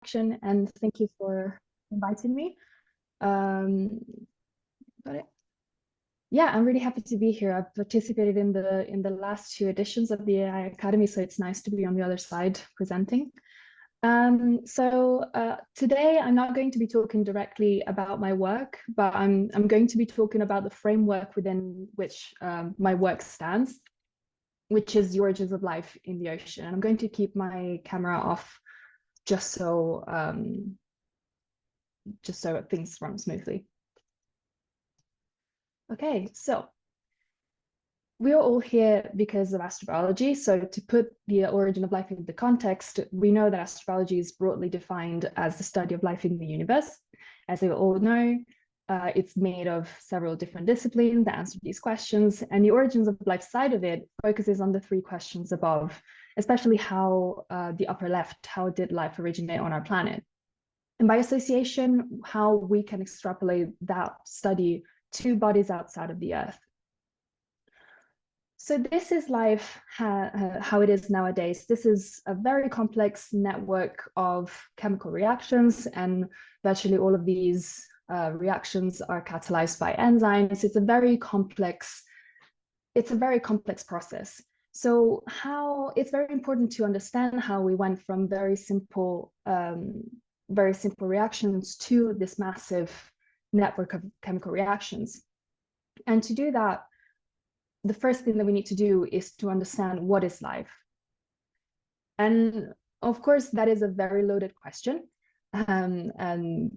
introduction, and thank you for inviting me. Got it. Yeah, I'm really happy to be here. I've participated in the last 2 editions of the AI Academy, so it's nice to be on the other side presenting. Today I'm not going to be talking directly about my work, but I'm going to be talking about the framework within which my work stands, which is the origins of life in the ocean. And I'm going to keep my camera off just so things run smoothly. Okay, so we are all here because of astrobiology. So to put the origin of life into context, we know that astrobiology is broadly defined as the study of life in the universe. As we all know, it's made of several different disciplines that answer these questions, and the origins of life side of it focuses on the 3 questions above, especially how the upper left, how did life originate on our planet? And by association, how we can extrapolate that study to bodies outside of the Earth. So this is life, how it is nowadays. This is a very complex network of chemical reactions, and virtually all of these reactions are catalyzed by enzymes. It's a very complex process. So it's very important to understand how we went from very simple reactions to this massive network of chemical reactions. And to do that, the first thing that we need to do is to understand what is life. And of course, that is a very loaded question. And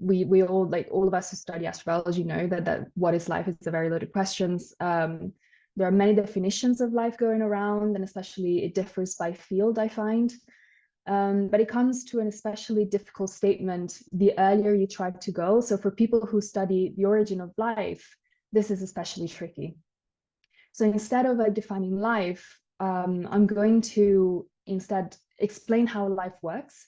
we all, like all of us who study astrobiology, know that what is life is a very loaded question. There are many definitions of life going around, and especially it differs by field, I find. But it comes to an especially difficult statement the earlier you try to go. So for people who study the origin of life, this is especially tricky. So instead of defining life, I'm going to instead explain how life works.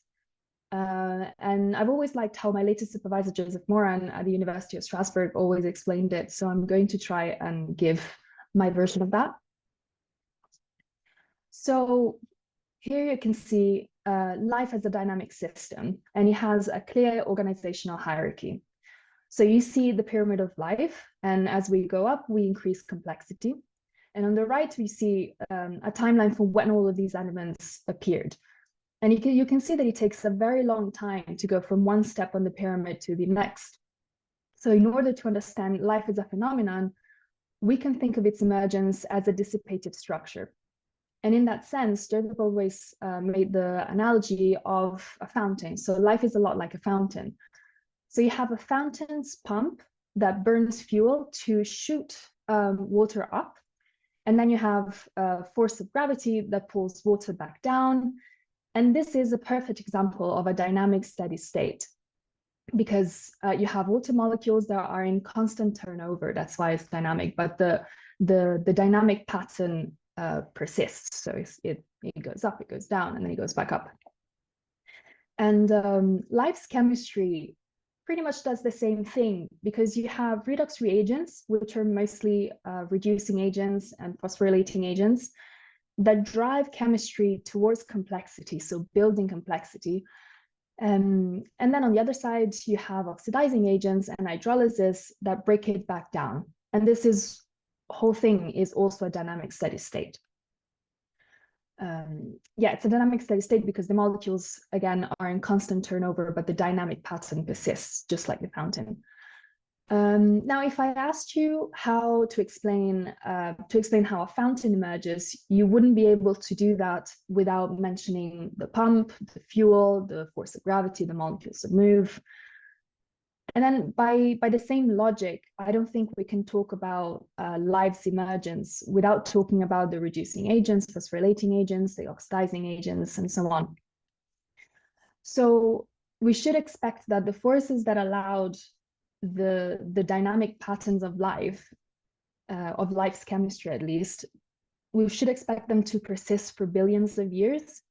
And I've always liked how my latest supervisor, Joseph Moran at the University of Strasbourg, always explained it. So I'm going to try and give my version of that. So here you can see life as a dynamic system, and it has a clear organizational hierarchy. So you see the pyramid of life, and as we go up, we increase complexity. And on the right, we see a timeline for when all of these elements appeared. And you can see that it takes a very long time to go from one step on the pyramid to the next. So in order to understand life as a phenomenon, we can think of its emergence as a dissipative structure. And in that sense, Joseph always made the analogy of a fountain. So life is a lot like a fountain. So you have a fountain's pump that burns fuel to shoot water up. And then you have a force of gravity that pulls water back down. And this is a perfect example of a dynamic steady state, because you have water molecules that are in constant turnover. That's why it's dynamic, but the dynamic pattern persists. So it goes up, it goes down, and then it goes back up. And life's chemistry pretty much does the same thing, because you have redox reagents, which are mostly reducing agents and phosphorylating agents that drive chemistry towards complexity, so building complexity. And then on the other side, you have oxidizing agents and hydrolysis that break it back down. And this whole thing is also a dynamic steady state. It's a dynamic steady state because the molecules, again, are in constant turnover, but the dynamic pattern persists, just like the fountain. Now, if I asked you how to explain how a fountain emerges, you wouldn't be able to do that without mentioning the pump, the fuel, the force of gravity, the molecules that move. And then by the same logic, I don't think we can talk about life's emergence without talking about the reducing agents, phosphorylating agents, the oxidizing agents, and so on. So we should expect that the forces that allowed the dynamic patterns of life, of life's chemistry at least, we should expect them to persist for billions of years.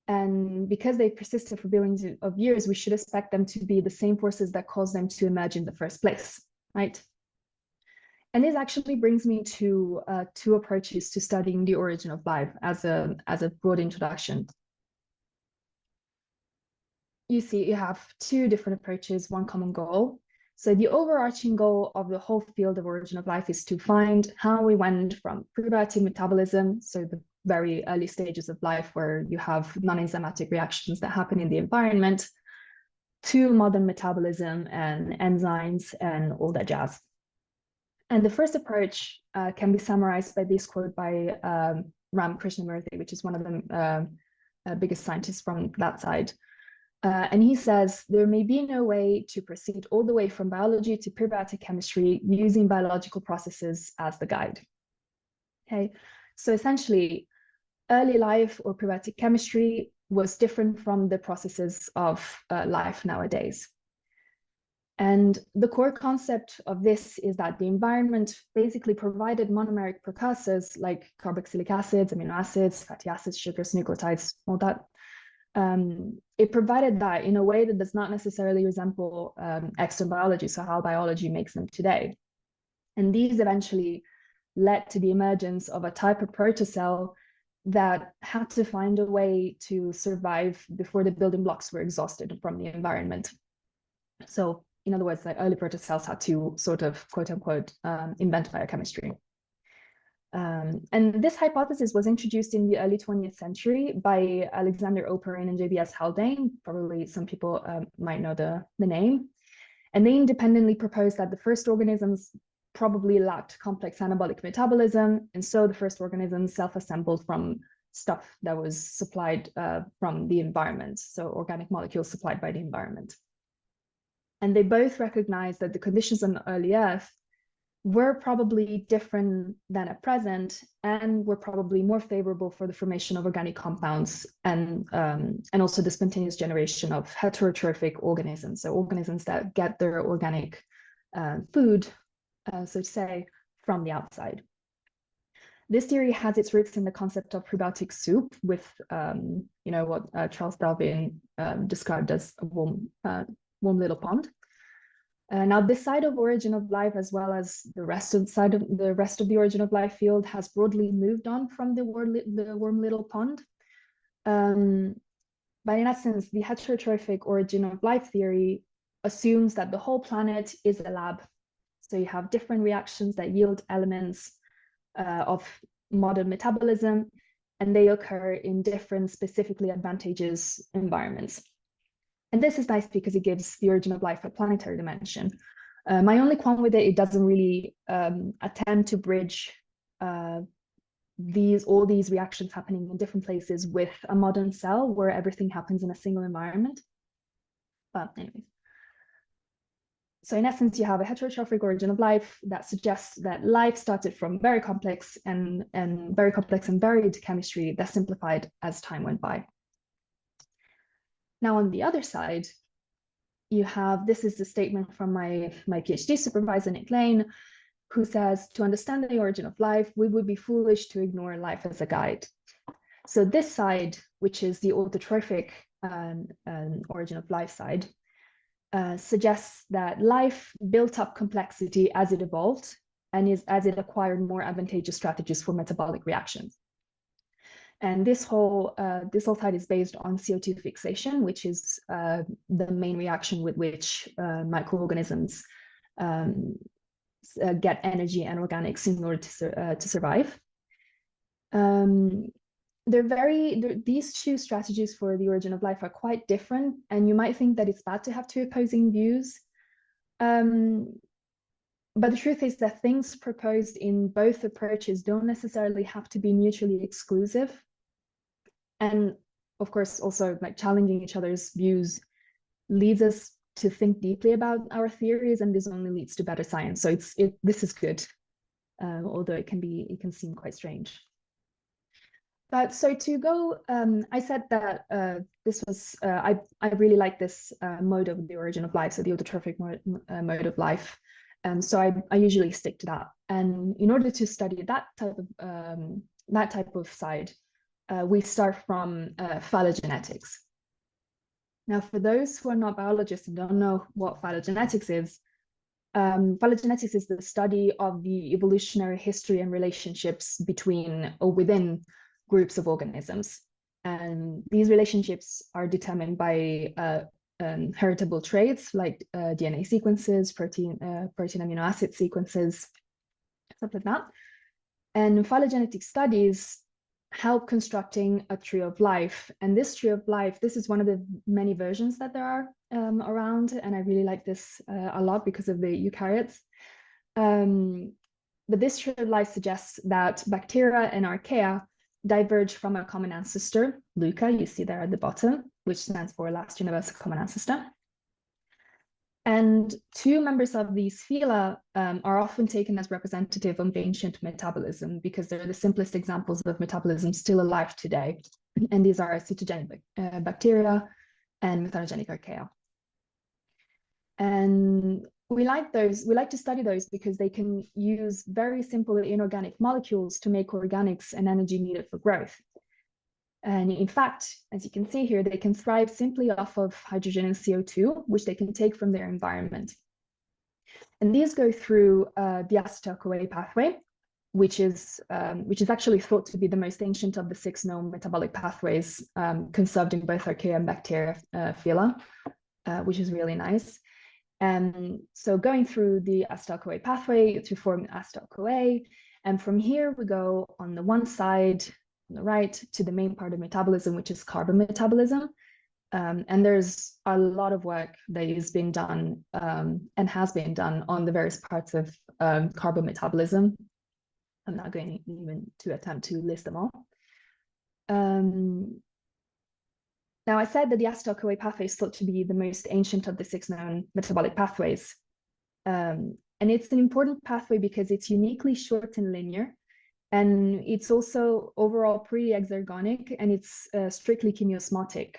And because they persisted for billions of years, we should expect them to be the same forces that caused them to emerge in the first place, right? And this actually brings me to 2 approaches to studying the origin of life as a broad introduction. you see you have two different approaches, one common goal. So the overarching goal of the whole field of origin of life is to find how we went from prebiotic metabolism, so the very early stages of life where you have non-enzymatic reactions that happen in the environment, to modern metabolism and enzymes and all that jazz. And the first approach can be summarized by this quote by Ram Krishnamurthy, which is one of the biggest scientists from that side. And he says, there may be no way to proceed all the way from biology to prebiotic chemistry using biological processes as the guide. Okay, so essentially, early life or prebiotic chemistry was different from the processes of life nowadays. And the core concept of this is that the environment basically provided monomeric precursors like carboxylic acids, amino acids, fatty acids, sugars, nucleotides, all that. It provided that in a way that does not necessarily resemble extant biology, so how biology makes them today. And these eventually led to the emergence of a type of protocell that had to find a way to survive before the building blocks were exhausted from the environment. So in other words, like early protocells had to sort of, quote unquote, invent biochemistry. And this hypothesis was introduced in the early 20th century by Alexander Oparin and JBS Haldane. Probably some people might know the name. And they independently proposed that the first organisms probably lacked complex anabolic metabolism. And so the first organisms self-assembled from stuff that was supplied from the environment, so organic molecules supplied by the environment. And they both recognized that the conditions on the early Earth were probably different than at present and were probably more favorable for the formation of organic compounds and also the spontaneous generation of heterotrophic organisms, so organisms that get their organic food, so to say, from the outside. This theory has its roots in the concept of prebiotic soup with, what Charles Darwin described as a warm little pond. Now, this side of origin of life, as well as the rest of the origin of life field, has broadly moved on from the warm little pond. But in essence, the heterotrophic origin of life theory assumes that the whole planet is a lab. So you have different reactions that yield elements of modern metabolism, and they occur in different specifically advantageous environments. And this is nice because it gives the origin of life a planetary dimension. My only qualm with it doesn't really attempt to bridge all these reactions happening in different places with a modern cell where everything happens in a single environment. But anyways. So in essence, you have a heterotrophic origin of life that suggests that life started from very complex and varied chemistry that simplified as time went by. Now, on the other side, you have, this is the statement from my PhD supervisor, Nick Lane, who says, to understand the origin of life, we would be foolish to ignore life as a guide. So this side, which is the autotrophic origin of life side, suggests that life built up complexity as it evolved and as it acquired more advantageous strategies for metabolic reactions. And this whole side is based on CO2 fixation, which is the main reaction with which microorganisms get energy and organics in order to survive. These two strategies for the origin of life are quite different, and you might think that it's bad to have two opposing views. But the truth is that things proposed in both approaches don't necessarily have to be mutually exclusive. And of course, also like challenging each other's views leads us to think deeply about our theories, and this only leads to better science. So this is good, although it can seem quite strange. But so to go, I said that this was, I really like this mode of the origin of life, so the autotrophic mode of life. So I usually stick to that. And in order to study that type of side, we start from phylogenetics. Now, for those who are not biologists and don't know what phylogenetics is the study of the evolutionary history and relationships between or within groups of organisms. And these relationships are determined by heritable traits like DNA sequences, protein amino acid sequences, stuff like that. And phylogenetic studies help constructing a tree of life. And this tree of life, this is one of the many versions that there are around. And I really like this a lot because of the eukaryotes. But this tree of life suggests that bacteria and archaea diverge from a common ancestor, LUCA, you see there at the bottom, which stands for last universal common ancestor. And two members of these phyla are often taken as representative of ancient metabolism because they're the simplest examples of metabolism still alive today. And these are cytogenic bacteria and methanogenic archaea. And we like to study those because they can use very simple inorganic molecules to make organics and energy needed for growth. And in fact, as you can see here, they can thrive simply off of hydrogen and CO2, which they can take from their environment. And these go through the acetyl-CoA pathway, which is actually thought to be the most ancient of the 6 known metabolic pathways conserved in both archaea and bacteria phyla, which is really nice. And so going through the acetyl-CoA pathway to form acetyl-CoA, and from here we go on the one side, on the right, to the main part of metabolism, which is carbon metabolism. And there's a lot of work that is being done and has been done on the various parts of carbon metabolism. I'm not going even to attempt to list them all. Now, I said that the acetyl-CoA pathway is thought to be the most ancient of the 6 known metabolic pathways. And it's an important pathway because it's uniquely short and linear. And it's also overall pretty exergonic, and it's strictly chemiosmotic.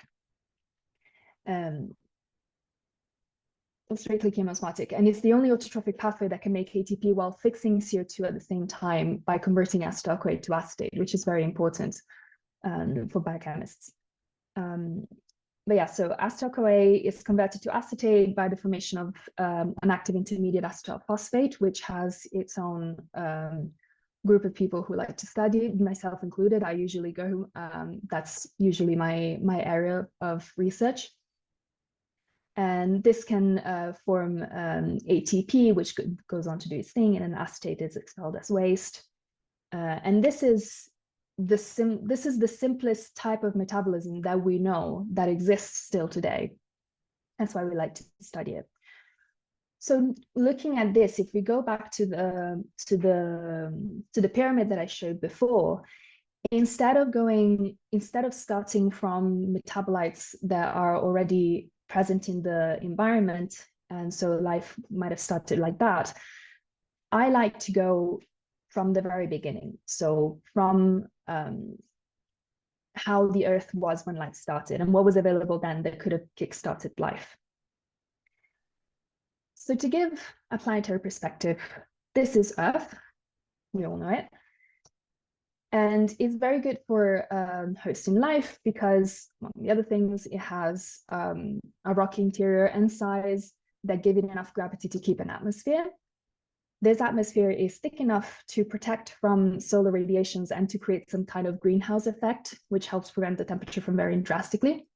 Strictly chemiosmotic. And it's the only autotrophic pathway that can make ATP while fixing CO2 at the same time by converting acetyl-CoA to acetate, which is very important for biochemists. But yeah, so acetyl-CoA is converted to acetate by the formation of an active intermediate acetyl phosphate, which has its own group of people who like to study, myself included. I usually go, that's usually my area of research. And this can form ATP, which goes on to do its thing, and an acetate is expelled as waste. And this is the simplest type of metabolism that we know that exists still today. That's why we like to study it. So looking at this, if we go back to the pyramid that I showed before, instead of starting from metabolites that are already present in the environment, and so life might have started like that, I like to go from the very beginning. So from how the Earth was when life started and what was available then that could have kickstarted life. So to give a planetary perspective, this is Earth, we all know it. And it's very good for hosting life because, among the other things, it has a rocky interior and size that give it enough gravity to keep an atmosphere. This atmosphere is thick enough to protect from solar radiations and to create some kind of greenhouse effect, which helps prevent the temperature from varying drastically.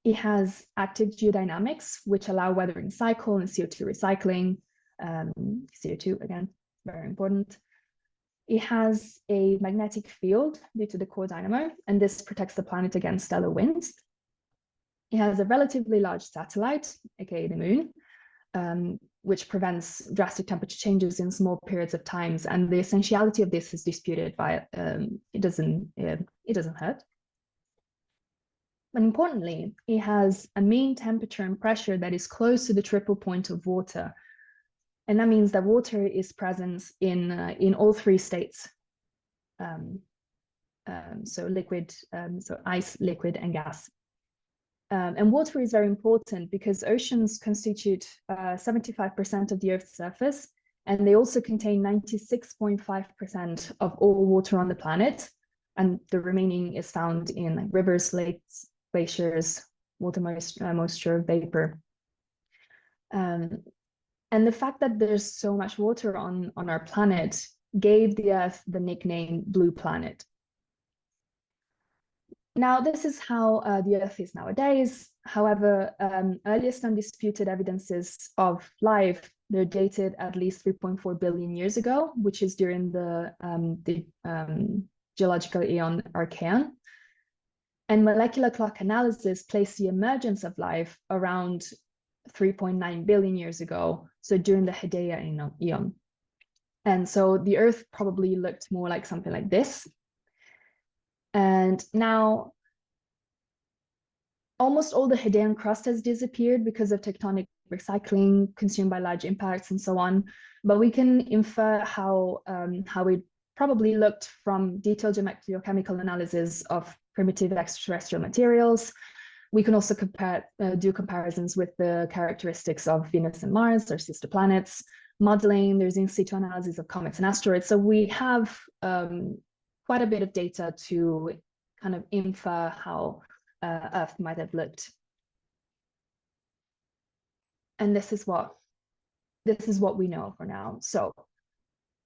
It has active geodynamics, which allow weathering cycle and CO2 recycling. CO2, again, very important. It has a magnetic field due to the core dynamo, and this protects the planet against stellar winds. It has a relatively large satellite, aka the moon, which prevents drastic temperature changes in small periods of times. And the essentiality of this is disputed by it doesn't hurt. But importantly, it has a mean temperature and pressure that is close to the triple point of water. And that means that water is present in all 3 states. So liquid, so ice, liquid, and gas. And water is very important because oceans constitute 75% of the Earth's surface, and they also contain 96.5% of all water on the planet. And the remaining is found in rivers, lakes, glaciers, water moisture, vapor. And the fact that there's so much water on our planet gave the Earth the nickname Blue Planet. Now, this is how the Earth is nowadays. However, earliest undisputed evidences of life, they're dated at least 3.4 billion years ago, which is during the geological Aeon Archean. And molecular clock analysis placed the emergence of life around 3.9 billion years ago, so during the Hadean Aeon. And so the Earth probably looked more like something like this. And now, almost all the Hadean crust has disappeared because of tectonic recycling consumed by large impacts and so on. But we can infer how it probably looked from detailed geochemical analysis of primitive extraterrestrial materials. We can also do comparisons with the characteristics of Venus and Mars, their sister planets, modeling, there's in situ analysis of comets and asteroids. So we have quite a bit of data to kind of infer how Earth might have looked. And this is what we know for now. So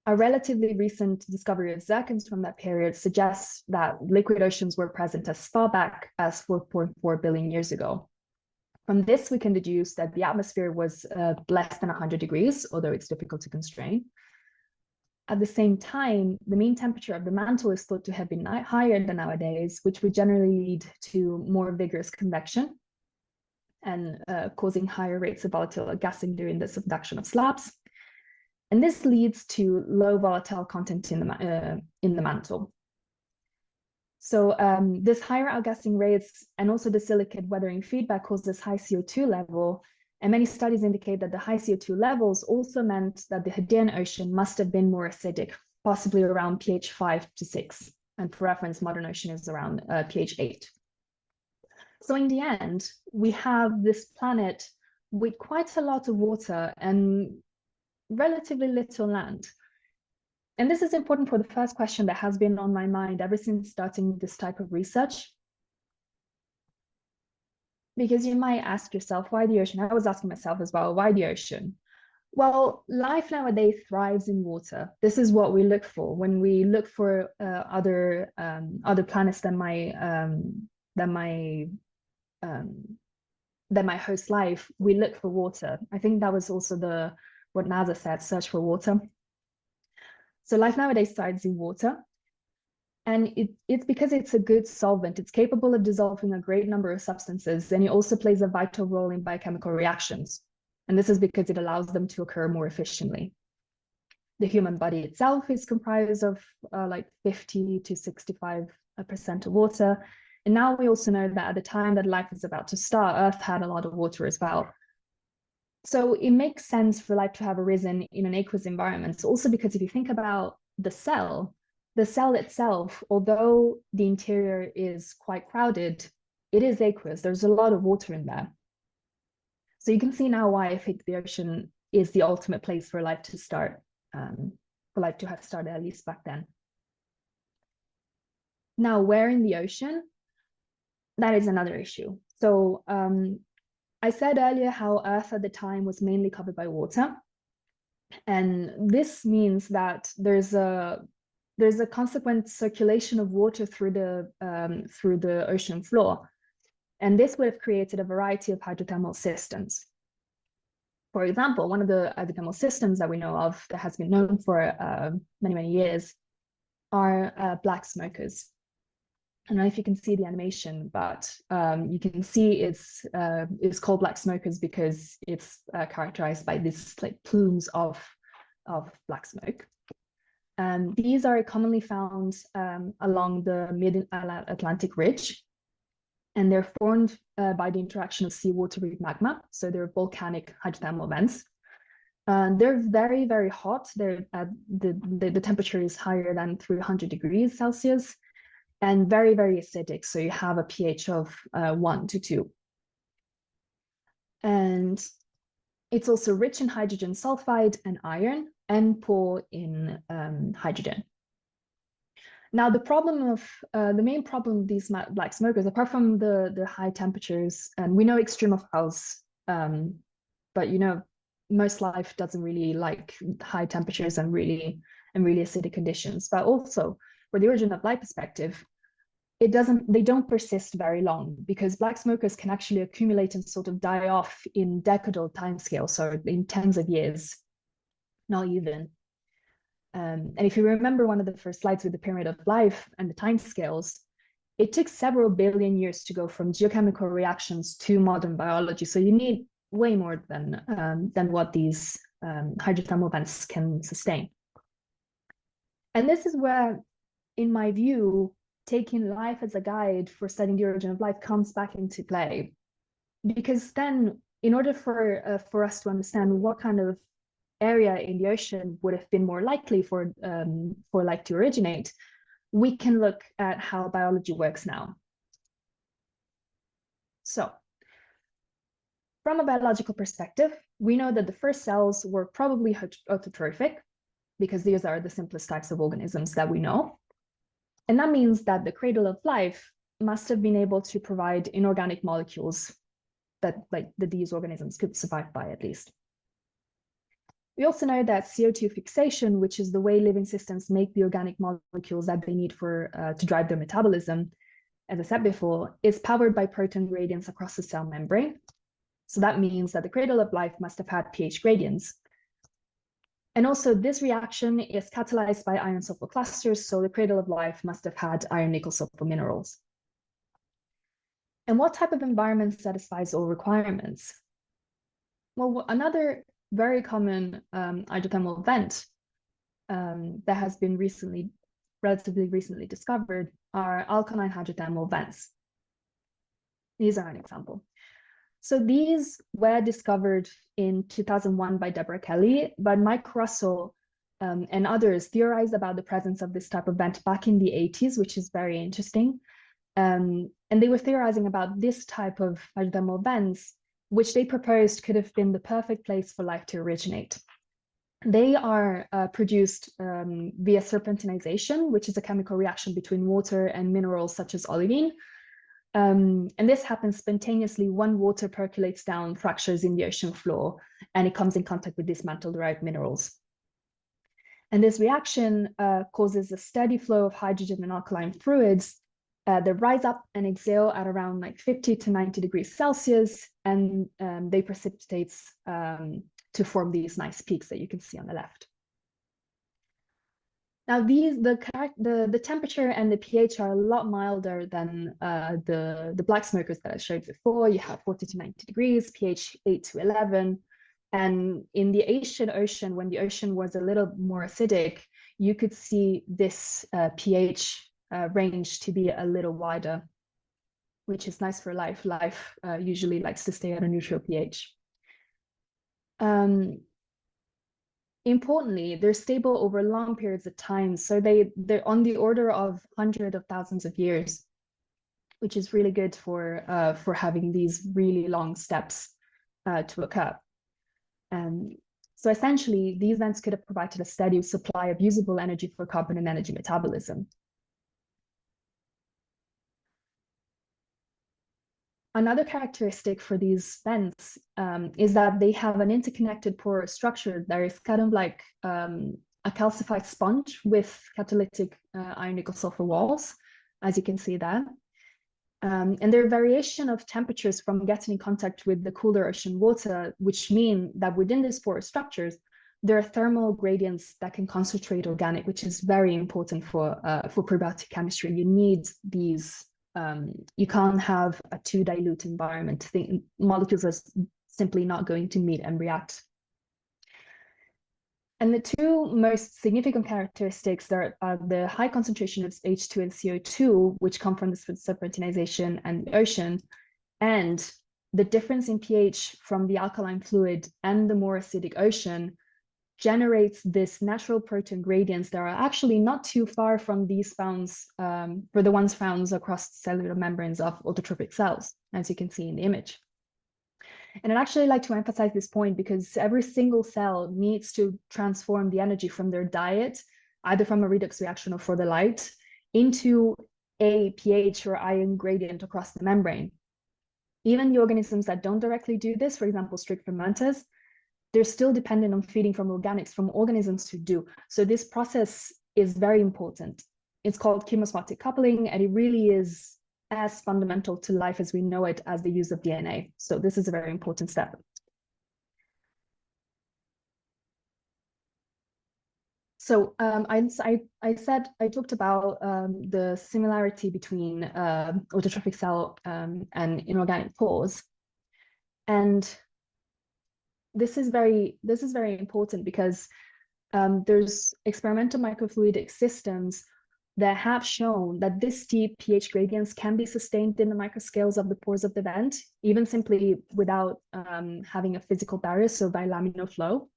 a relatively recent discovery of zircons from that period suggests that liquid oceans were present as far back as 4.4 billion years ago. From this, we can deduce that the atmosphere was less than 100 degrees, although it's difficult to constrain. At the same time, the mean temperature of the mantle is thought to have been higher than nowadays, which would generally lead to more vigorous convection and causing higher rates of volatile gassing during the subduction of slabs. And this leads to low volatile content in the mantle. So this higher outgassing rates and also the silicate weathering feedback causes high CO2 level. And many studies indicate that the high CO2 levels also meant that the Hadean Ocean must have been more acidic, possibly around pH 5 to 6. And for reference, modern ocean is around pH 8. So in the end, we have this planet with quite a lot of water and relatively little land. And this is important for the first question that has been on my mind ever since starting this type of research. Because you might ask yourself, why the ocean? I was asking myself as well, why the ocean? Well, life nowadays thrives in water. This is what we look for when we look for other planets that might host life. We look for water. I think that was also what NASA said: search for water. So life nowadays thrives in water. And it's because it's a good solvent. It's capable of dissolving a great number of substances, and it also plays a vital role in biochemical reactions. And this is because it allows them to occur more efficiently. The human body itself is comprised of like 50 to 65% of water. And now we also know that at the time that life was about to start, Earth had a lot of water as well. So it makes sense for life to have arisen in an aqueous environment. Also because if you think about the cell itself, although the interior is quite crowded, it is aqueous. There's a lot of water in there. So you can see now why I think the ocean is the ultimate place for life to start, for life to have started, at least back then. Now, where in the ocean? That is another issue. So I said earlier how Earth at the time was mainly covered by water. And this means that there's a consequent circulation of water through the ocean floor. And this would have created a variety of hydrothermal systems. For example, one of the hydrothermal systems that we know of that has been known for many, many years are black smokers. I don't know if you can see the animation, but you can see it's called black smokers because it's characterized by these like plumes of black smoke. These are commonly found along the mid-Atlantic ridge, and they're formed by the interaction of seawater with magma. So they're volcanic hydrothermal vents. They're very, very hot. The temperature is higher than 300 degrees Celsius. And very, very acidic. So you have a pH of 1 to 2. And it's also rich in hydrogen sulfide and iron, and poor in hydrogen. Now, the main problem of these black smokers, apart from the high temperatures, and we know extremophiles, but most life doesn't really like high temperatures and really acidic conditions. But also, for the origin of life perspective, they don't persist very long, because black smokers can actually accumulate and sort of die off in decadal timescales, so in tens of years, not even. And if you remember one of the first slides with the pyramid of life and the timescales, it took several billion years to go from geochemical reactions to modern biology. So you need way more than what these hydrothermal vents can sustain. And this is where, in my view, taking life as a guide for studying the origin of life comes back into play. Because then, in order for us to understand what kind of area in the ocean would have been more likely for life to originate, we can look at how biology works now. So, from a biological perspective, we know that the first cells were probably autotrophic, because these are the simplest types of organisms that we know. And that means that the cradle of life must have been able to provide inorganic molecules that these organisms could survive by, at least. We also know that CO2 fixation, which is the way living systems make the organic molecules that they need to drive their metabolism, as I said before, is powered by proton gradients across the cell membrane. So that means that the cradle of life must have had pH gradients. And also, this reaction is catalyzed by iron sulfur clusters, so the cradle of life must have had iron nickel sulfur minerals. And what type of environment satisfies all requirements? Well, another very common hydrothermal vent that has been relatively recently discovered are alkaline hydrothermal vents. These are an example. So these were discovered in 2001 by Deborah Kelly, but Mike Russell and others theorized about the presence of this type of vent back in the 80s, which is very interesting. And they were theorizing about this type of hydrothermal vents, which they proposed could have been the perfect place for life to originate. They are produced via serpentinization, which is a chemical reaction between water and minerals such as olivine. And this happens spontaneously when water percolates down fractures in the ocean floor, and it comes in contact with these mantle-derived minerals. And this reaction causes a steady flow of hydrogen and alkaline fluids that rise up and exhale at around 50 to 90 degrees Celsius, and they precipitate to form these nice peaks that you can see on the left. Now, the temperature and the pH are a lot milder than the black smokers that I showed before. You have 40 to 90 degrees, pH 8 to 11. And in the Asian Ocean, when the ocean was a little more acidic, you could see this pH range to be a little wider, which is nice for life. Life usually likes to stay at a neutral pH. Importantly, they're stable over long periods of time. So they're on the order of hundreds of thousands of years, which is really good for having these really long steps to occur. So essentially, these vents could have provided a steady supply of usable energy for carbon and energy metabolism. Another characteristic for these vents is that they have an interconnected porous structure that is kind of like a calcified sponge with catalytic iron nickel sulfur walls, as you can see there. And there are variation of temperatures from getting in contact with the cooler ocean water, which mean that within these porous structures, there are thermal gradients that can concentrate organic, which is very important for prebiotic chemistry. You need these. You can't have a too dilute environment. The molecules are simply not going to meet and react. And the two most significant characteristics are the high concentration of H2 and CO2, which come from the serpentinization and the ocean, and the difference in pH from the alkaline fluid and the more acidic ocean generates this natural proton gradients that are actually not too far from these found, for the ones found across cellular membranes of autotrophic cells, as you can see in the image. And I'd actually like to emphasize this point because every single cell needs to transform the energy from their diet, either from a redox reaction or for the light, into a pH or ion gradient across the membrane. Even the organisms that don't directly do this, for example, strict fermenters, they're still dependent on feeding from organics, from organisms who do. So this process is very important. it's called chemosmotic coupling, and it really is as fundamental to life as we know it as the use of DNA. So this is a very important step. So I talked about the similarity between autotrophic cell and inorganic pores, and this is very important because there's experimental microfluidic systems that have shown that this steep pH gradients can be sustained in the microscales of the pores of the vent, even simply without having a physical barrier, so by laminar flow.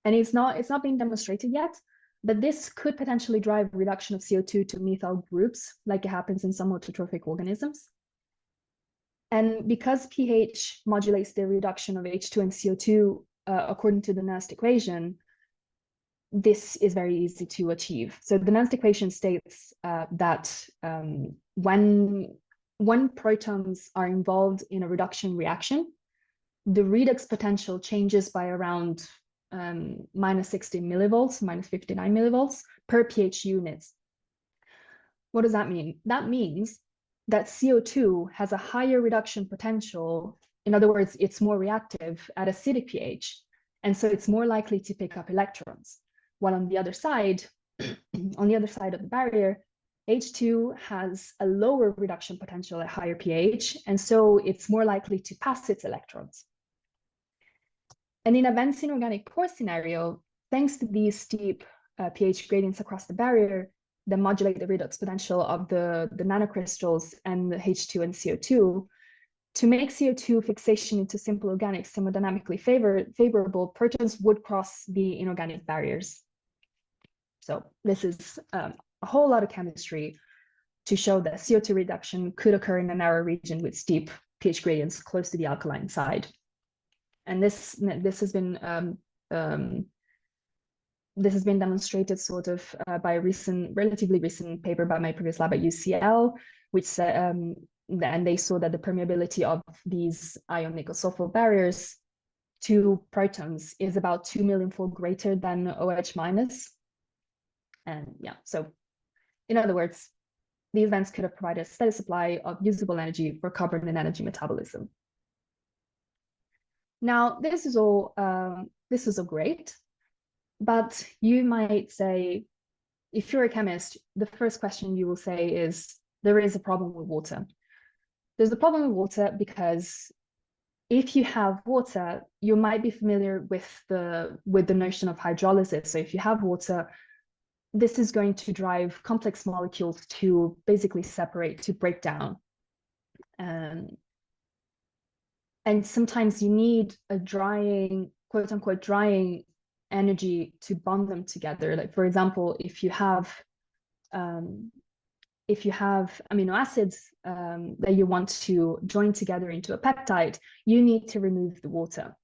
And it's not being demonstrated yet, but this could potentially drive reduction of CO2 to methyl groups, like it happens in some autotrophic organisms. And because pH modulates the reduction of H2 and CO2 according to the Nernst equation, this is very easy to achieve. So the Nernst equation states that when protons are involved in a reduction reaction, the redox potential changes by around minus 60 millivolts, minus 59 millivolts per pH units. What does that mean? That means that CO2 has a higher reduction potential. In other words, it's more reactive at acidic pH, and so it's more likely to pick up electrons. While on the other side, of the barrier, H2 has a lower reduction potential at higher pH, and so it's more likely to pass its electrons. And in a dense inorganic pore scenario, thanks to these steep pH gradients across the barrier that modulate the redox potential of the nanocrystals and the H2 and CO2, to make CO2 fixation into simple organics thermodynamically favorable, protons would cross the inorganic barriers. So this is a whole lot of chemistry to show that CO2 reduction could occur in a narrow region with steep pH gradients close to the alkaline side. And this has been demonstrated sort of by a relatively recent paper by my previous lab at UCL, which said, and they saw that the permeability of these ion nickel sulfur barriers to protons is about 2 millionfold greater than OH minus. And yeah, so in other words, these vents could have provided a steady supply of usable energy for carbon and energy metabolism. Now, this is all great, but you might say, if you're a chemist, the first question you will say is, there is a problem with water. There's a problem with water because if you have water, you might be familiar with the notion of hydrolysis. So if you have water, this is going to drive complex molecules to basically separate, to break down. And sometimes you need a drying, quote unquote, drying energy to bond them together. Like, for example, if you have amino acids that you want to join together into a peptide, you need to remove the water.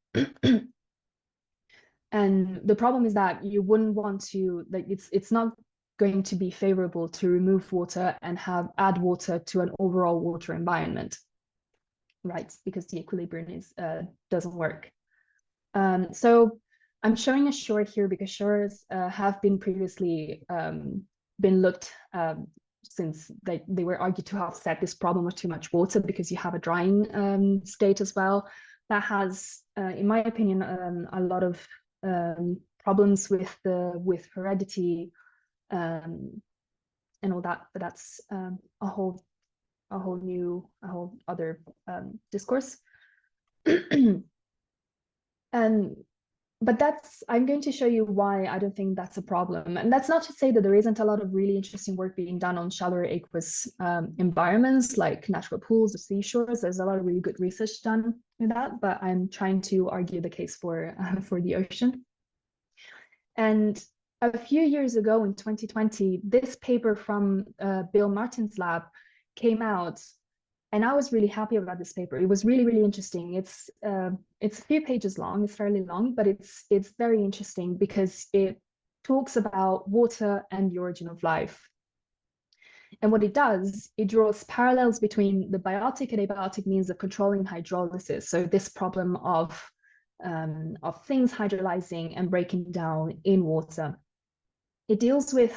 And the problem is that you wouldn't want to, like, it's not going to be favorable to remove water and add water to an overall water environment, right? Because the equilibrium doesn't work. So I'm showing a shore here because shores have been previously been looked since they were argued to have set this problem of too much water because you have a drying state as well. That has, in my opinion, a lot of problems with heredity and all that, but that's a whole other discourse. But I'm going to show you why I don't think that's a problem. And that's not to say that there isn't a lot of really interesting work being done on shallower aqueous environments like natural pools or seashores. There's a lot of really good research done with that, but I'm trying to argue the case for the ocean. And a few years ago in 2020, this paper from Bill Martin's lab came out, and I was really happy about this paper. It was really, really interesting. It's a few pages long, it's fairly long, but it's very interesting because it talks about water and the origin of life. And what it does, it draws parallels between the biotic and abiotic means of controlling hydrolysis. So this problem of things hydrolyzing and breaking down in water. It deals with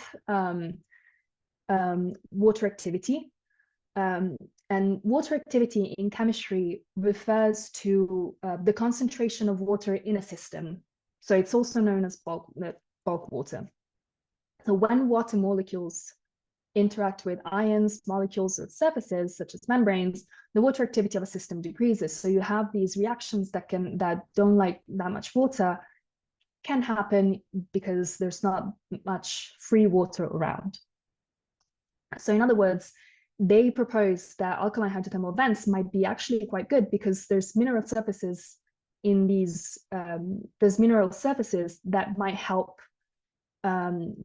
water activity. And water activity in chemistry refers to the concentration of water in a system. So it's also known as bulk water. So when water molecules interact with ions, molecules, or surfaces such as membranes, the water activity of a system decreases. So you have these reactions that don't like that much water can happen because there's not much free water around. So in other words, they propose that alkaline hydrothermal vents might be actually quite good because there's mineral surfaces in these, there's mineral surfaces that might help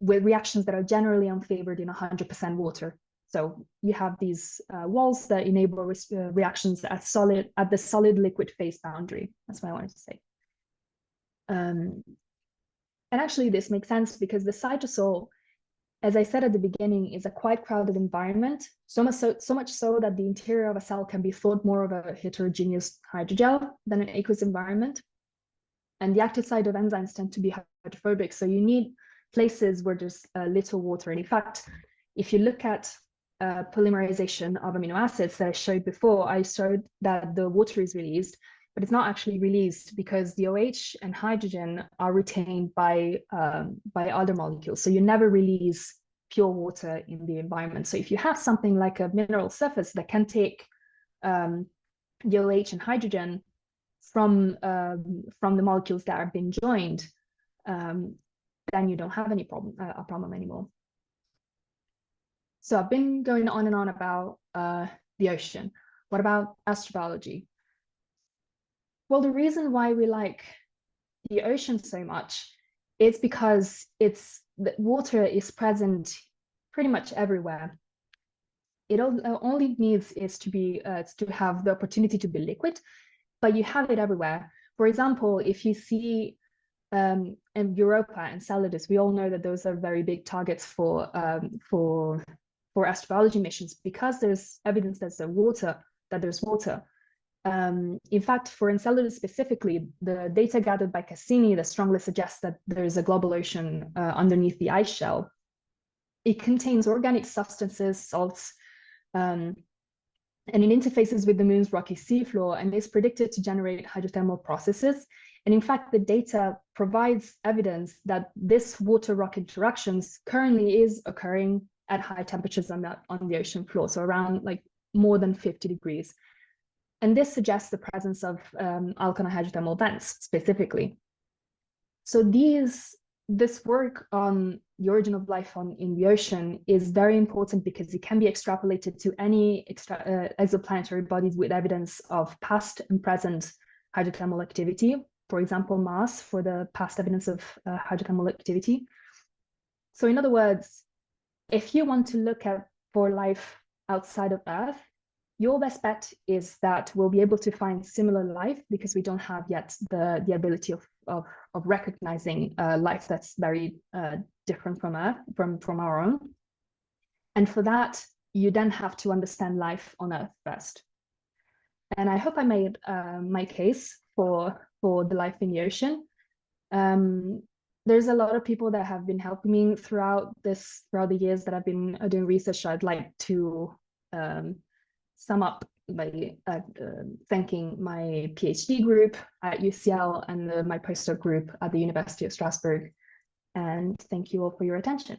with reactions that are generally unfavored in 100% water. So you have these walls that enable reactions at the solid liquid phase boundary. That's what I wanted to say. And actually this makes sense because the cytosol, as I said at the beginning, is a quite crowded environment, so much so that the interior of a cell can be thought more of a heterogeneous hydrogel than an aqueous environment. And the active site of enzymes tend to be hydrophobic, so you need places where there's little water. And in fact, if you look at polymerization of amino acids that I showed before, I showed that the water is released, but it's not actually released because the OH and hydrogen are retained by other molecules. So you never release pure water in the environment. So if you have something like a mineral surface that can take the OH and hydrogen from the molecules that are being joined, then you don't have any problem anymore. So I've been going on and on about the ocean. What about astrobiology? Well, the reason why we like the ocean so much is because the water is present pretty much everywhere. It only needs is to have the opportunity to be liquid, but you have it everywhere. For example, if you see in Europa and Enceladus, we all know that those are very big targets for astrobiology missions because there's evidence that there's water. In fact, for Enceladus specifically, the data gathered by Cassini that strongly suggests that there is a global ocean underneath the ice shell. It contains organic substances, salts, and it interfaces with the moon's rocky seafloor and is predicted to generate hydrothermal processes. And in fact, the data provides evidence that this water-rock interactions currently is occurring at high temperatures on the ocean floor, so around like more than 50 degrees. And this suggests the presence of alkaline hydrothermal vents specifically. So this work on the origin of life in the ocean is very important because it can be extrapolated to any exoplanetary bodies with evidence of past and present hydrothermal activity. For example, Mars for the past evidence of hydrothermal activity. So in other words, if you want to look for life outside of Earth, your best bet is that we'll be able to find similar life because we don't have yet the ability of recognizing life that's very different from Earth, from our own. And for that, you then have to understand life on Earth first. And I hope I made my case for the life in the ocean. There's a lot of people that have been helping me throughout the years that I've been doing research. I'd like to sum up by thanking my PhD group at UCL and my postdoc group at the University of Strasbourg. And thank you all for your attention.